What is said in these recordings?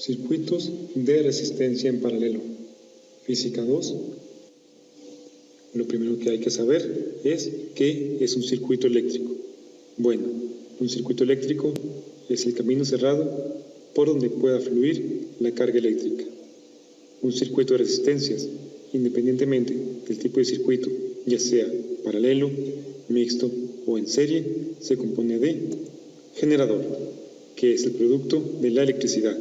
Circuitos de resistencia en paralelo. Física 2. Lo primero que hay que saber es qué es un circuito eléctrico. Bueno, un circuito eléctrico es el camino cerrado por donde pueda fluir la carga eléctrica. Un circuito de resistencias, independientemente del tipo de circuito, ya sea paralelo, mixto o en serie, se compone de generador, que es el producto de la electricidad.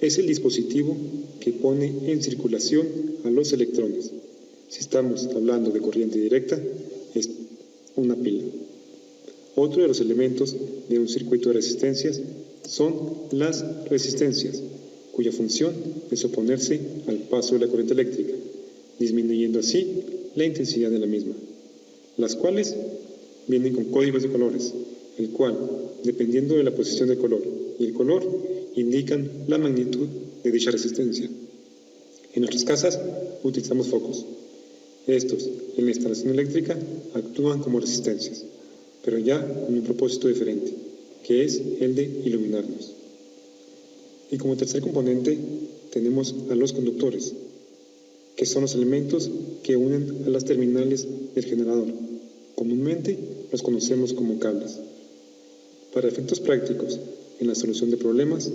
Es el dispositivo que pone en circulación a los electrones. Si estamos hablando de corriente directa, es una pila. Otro de los elementos de un circuito de resistencias son las resistencias, cuya función es oponerse al paso de la corriente eléctrica, disminuyendo así la intensidad de la misma, las cuales vienen con códigos de colores, el cual, dependiendo de la posición del color y el color, indican la magnitud de dicha resistencia. En nuestras casas utilizamos focos. Estos, en la instalación eléctrica, actúan como resistencias, pero ya con un propósito diferente, que es el de iluminarnos. Y como tercer componente tenemos a los conductores, que son los elementos que unen a las terminales del generador. Comúnmente los conocemos como cables. Para efectos prácticos, en la solución de problemas,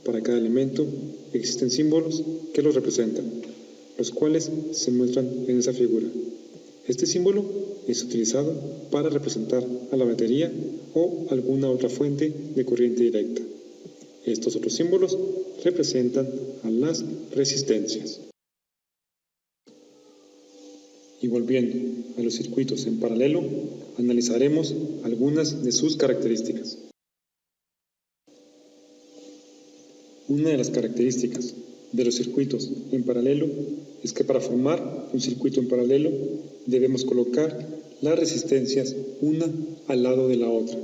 para cada elemento existen símbolos que los representan, los cuales se muestran en esa figura. Este símbolo es utilizado para representar a la batería o alguna otra fuente de corriente directa. Estos otros símbolos representan a las resistencias. Y volviendo a los circuitos en paralelo, analizaremos algunas de sus características. Una de las características de los circuitos en paralelo es que para formar un circuito en paralelo debemos colocar las resistencias una al lado de la otra.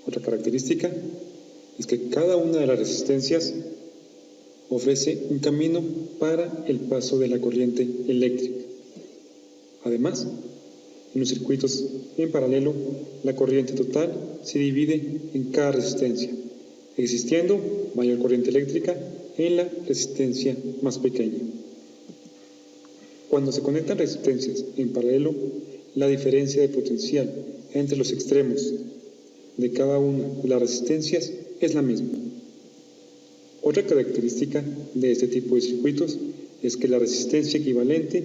Otra característica es que cada una de las resistencias ofrece un camino para el paso de la corriente eléctrica. Además, en los circuitos en paralelo, la corriente total se divide en cada resistencia, existiendo mayor corriente eléctrica en la resistencia más pequeña. Cuando se conectan resistencias en paralelo, la diferencia de potencial entre los extremos de cada una de las resistencias es la misma. Otra característica de este tipo de circuitos es que la resistencia equivalente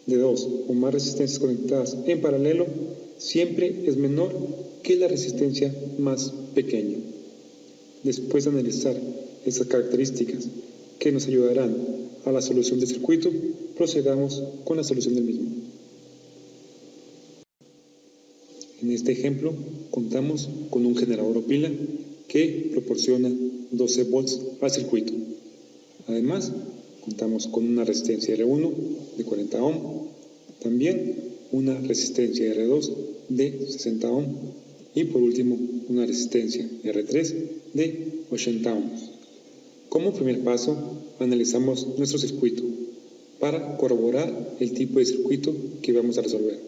de dos o más resistencias conectadas en paralelo siempre es menor que la resistencia más pequeña. Después de analizar esas características que nos ayudarán a la solución del circuito, procedamos con la solución del mismo. En este ejemplo, contamos con un generador o pila que proporciona 12 volts al circuito. Además, contamos con una resistencia R1 de 40 ohm, también una resistencia R2 de 60 ohm y por último una resistencia R3 de 80 ohms. Como primer paso, analizamos nuestro circuito para corroborar el tipo de circuito que vamos a resolver.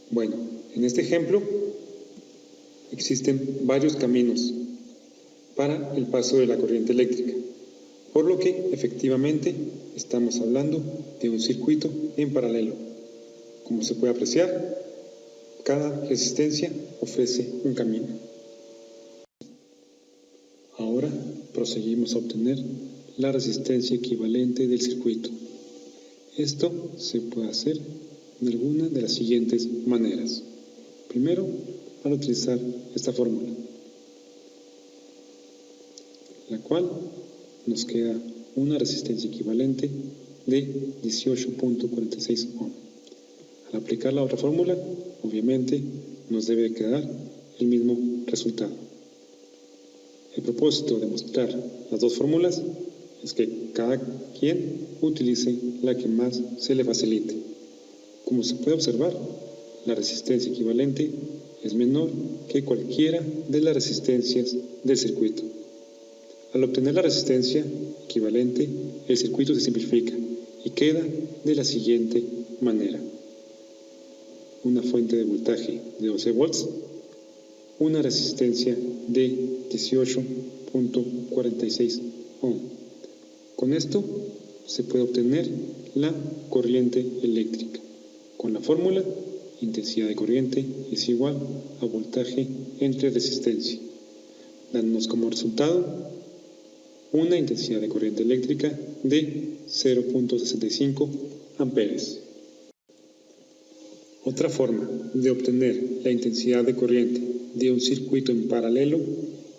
Bueno, en este ejemplo existen varios caminos para el paso de la corriente eléctrica, por lo que efectivamente estamos hablando de un circuito en paralelo. Como se puede apreciar, cada resistencia ofrece un camino. Ahora proseguimos a obtener la resistencia equivalente del circuito. Esto se puede hacer de alguna de las siguientes maneras. Primero, al utilizar esta fórmula, la cual nos queda una resistencia equivalente de 18.46 ohm. Al aplicar la otra fórmula, obviamente nos debe quedar el mismo resultado. El propósito de mostrar las dos fórmulas es que cada quien utilice la que más se le facilite. Como se puede observar, la resistencia equivalente es menor que cualquiera de las resistencias del circuito. Al obtener la resistencia equivalente, el circuito se simplifica y queda de la siguiente manera. Una fuente de voltaje de 12 volts, una resistencia de 18 0.46 ohm. Con esto se puede obtener la corriente eléctrica. Con la fórmula, intensidad de corriente es igual a voltaje entre resistencia, dándonos como resultado una intensidad de corriente eléctrica de 0.65 amperes. Otra forma de obtener la intensidad de corriente de un circuito en paralelo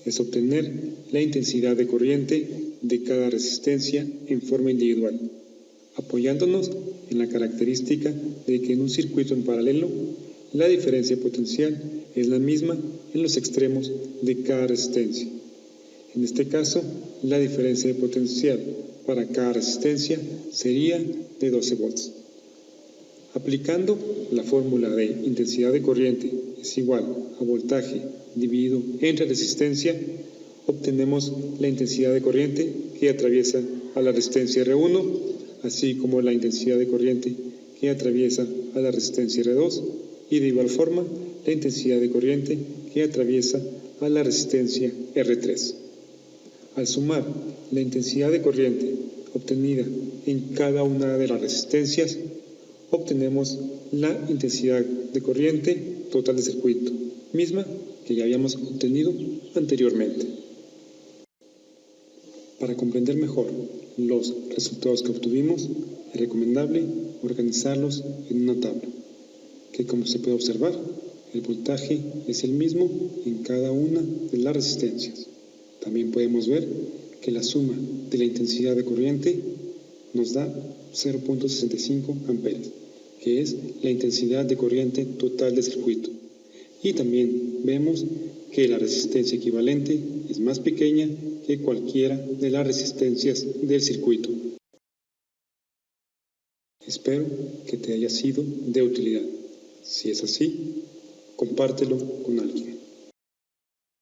es obtener la intensidad de corriente de cada resistencia en forma individual, apoyándonos en la característica de que en un circuito en paralelo la diferencia potencial es la misma en los extremos de cada resistencia. En este caso, la diferencia de potencial para cada resistencia sería de 12 volts. Aplicando la fórmula de intensidad de corriente es igual a voltaje dividido entre resistencia, obtenemos la intensidad de corriente que atraviesa a la resistencia R1, así como la intensidad de corriente que atraviesa a la resistencia R2 y de igual forma la intensidad de corriente que atraviesa a la resistencia R3. Al sumar la intensidad de corriente obtenida en cada una de las resistencias, obtenemos la intensidad de corriente total del circuito, misma que ya habíamos obtenido anteriormente. Para comprender mejor los resultados que obtuvimos, es recomendable organizarlos en una tabla, que como se puede observar, el voltaje es el mismo en cada una de las resistencias. También podemos ver que la suma de la intensidad de corriente nos da 0.65 amperes, que es la intensidad de corriente total del circuito. Y también vemos que la resistencia equivalente es más pequeña que cualquiera de las resistencias del circuito. Espero que te haya sido de utilidad. Si es así, compártelo con alguien.